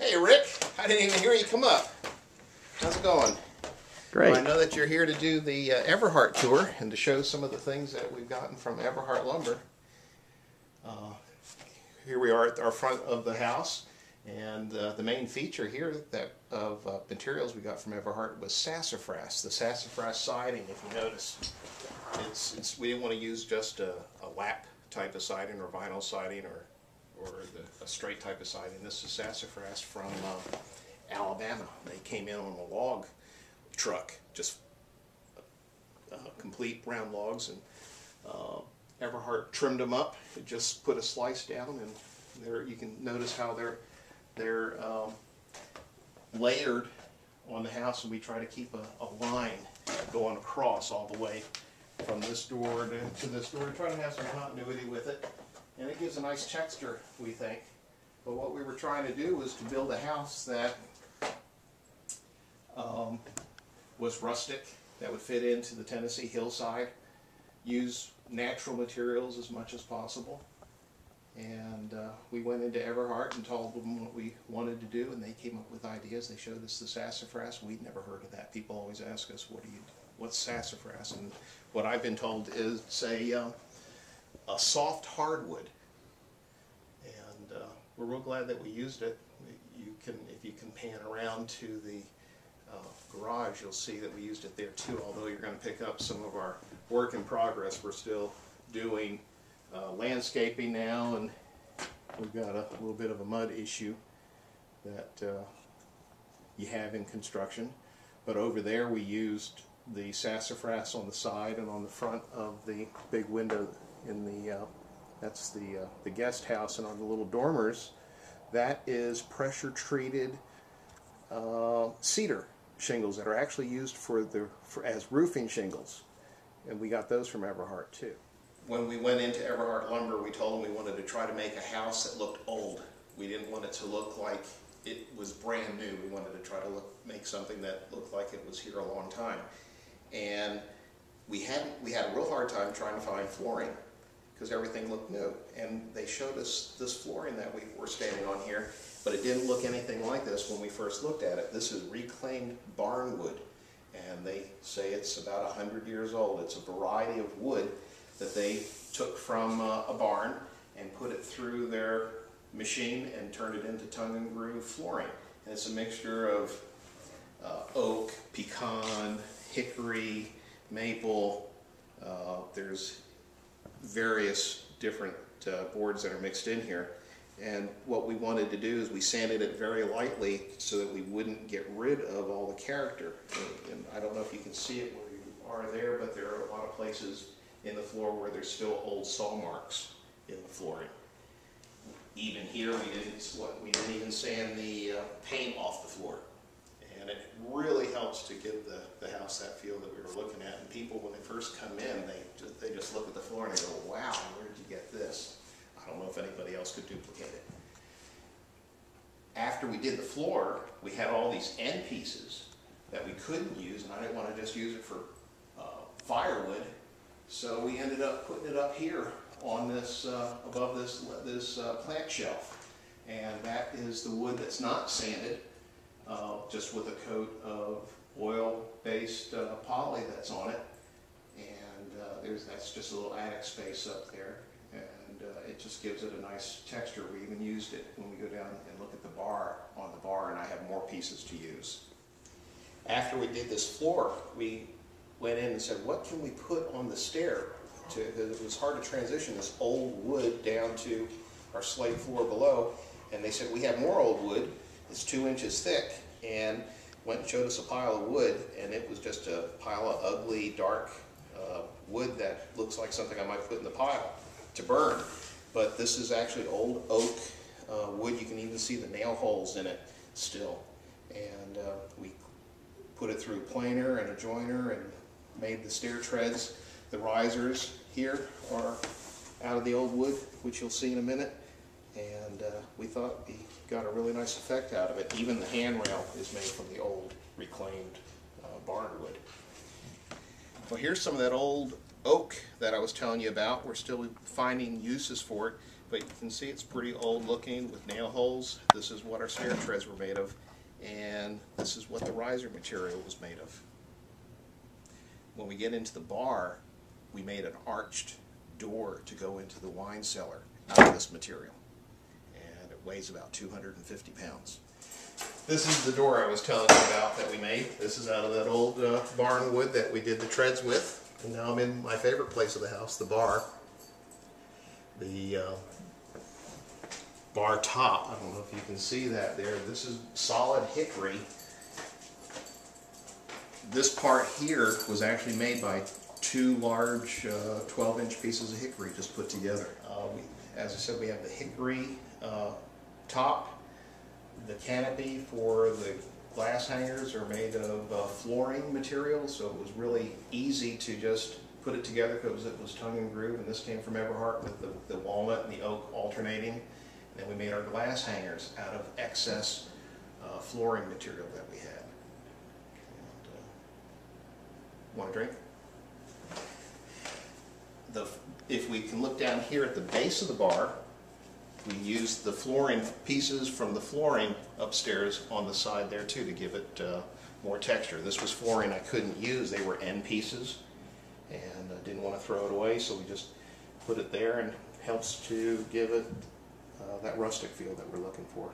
Hey Rick, I didn't even hear you come up. How's it going? Great. Well, I know that you're here to do the Everhart tour and to show some of the things that we've gotten from Everhart Lumber. Here we are at our front of the house, and the main feature here of materials we got from Everhart was sassafras. The sassafras siding, if you notice, we didn't want to use just a lap type of siding or vinyl siding or a straight type of siding. This is sassafras from Alabama. They came in on a log truck, just complete round logs, and Everhart trimmed them up. It just put a slice down, and there you can notice how they're layered on the house, and we try to keep a line going across all the way from this door to this door, trying to have some continuity with it, and it gives a nice texture, we think. But what we were trying to do was to build a house that was rustic, that would fit into the Tennessee hillside, use natural materials as much as possible. And we went into Everhart and told them what we wanted to do, and they came up with ideas. They showed us the sassafras. We'd never heard of that. People always ask us, what's sassafras? And what I've been told is a soft hardwood. And we're real glad that we used it. If you can pan around to the garage, you'll see that we used it there too, although you're going to pick up some of our work in progress. We're still doing landscaping now, and we've got a little bit of a mud issue that you have in construction. But over there we used the sassafras on the side and on the front of the big window in the that's the guest house, and on the little dormers, that is pressure treated cedar shingles that are actually used as roofing shingles, and we got those from Everhart too. When we went into Everhart Lumber, we told them we wanted to try to make a house that looked old. We didn't want it to look like it was brand new. We wanted to try to make something that looked like it was here a long time. And we had a real hard time trying to find flooring because everything looked new. And they showed us this flooring that we were standing on here, but it didn't look anything like this when we first looked at it. This is reclaimed barn wood, and they say it's about 100 years old. It's a variety of wood that they took from a barn and put it through their machine and turned it into tongue and groove flooring. And it's a mixture of oak, pecan, hickory, maple. There's various different boards that are mixed in here. And what we wanted to do is we sanded it very lightly so that we wouldn't get rid of all the character. And I don't know if you can see it where you are there, but there are a lot of places in the floor where there's still old saw marks in the flooring. Even here, we didn't even sand the paint off the floor. And it really helps to give the house that feel that we were looking at. And people, when they first come in, they just look at the floor and they go, wow, where did you get this? I don't know if anybody else could duplicate it. After we did the floor, we had all these end pieces that we couldn't use, and I didn't want to just use it for firewood. So we ended up putting it up here on this, above this plant shelf. And that is the wood that's not sanded, just with a coat of oil-based poly that's on it. And that's just a little attic space up there. And it just gives it a nice texture. We even used it when we go down and look at the bar, on the bar, and I have more pieces to use. After we did this floor, we went in and said, what can we put on the stair? It was hard to transition this old wood down to our slate floor below, and they said, we have more old wood. It's 2 inches thick, and went and showed us a pile of wood, and it was just a pile of ugly, dark wood that looks like something I might put in the pile to burn. But this is actually old oak wood. You can even see the nail holes in it still. And we put it through a planer and a joiner and made the stair treads. The risers here are out of the old wood, which you'll see in a minute. And we thought we got a really nice effect out of it. Even the handrail is made from the old reclaimed barn wood. Well, here's some of that old oak that I was telling you about. We're still finding uses for it. but you can see it's pretty old looking with nail holes. This is what our stair treads were made of, and this is what the riser material was made of. When we get into the bar, we made an arched door to go into the wine cellar out of this material, and it weighs about 250 pounds. This is the door I was telling you about that we made. This is out of that old barn wood that we did the treads with. And now I'm in my favorite place of the house, the bar. The bar top, I don't know if you can see that there. This is solid hickory. This part here was actually made by two large 12-inch pieces of hickory just put together. As I said, we have the hickory top. The canopy for the glass hangers are made of flooring material, so it was really easy to just put it together because it was tongue and groove, and this came from Everhart with the walnut and the oak alternating. And then we made our glass hangers out of excess flooring material that we had. Want a drink? If we can look down here at the base of the bar, we used the flooring pieces from the flooring upstairs on the side there too to give it more texture. This was flooring I couldn't use. They were end pieces, and I didn't want to throw it away, so we just put it there, and helps to give it that rustic feel that we're looking for.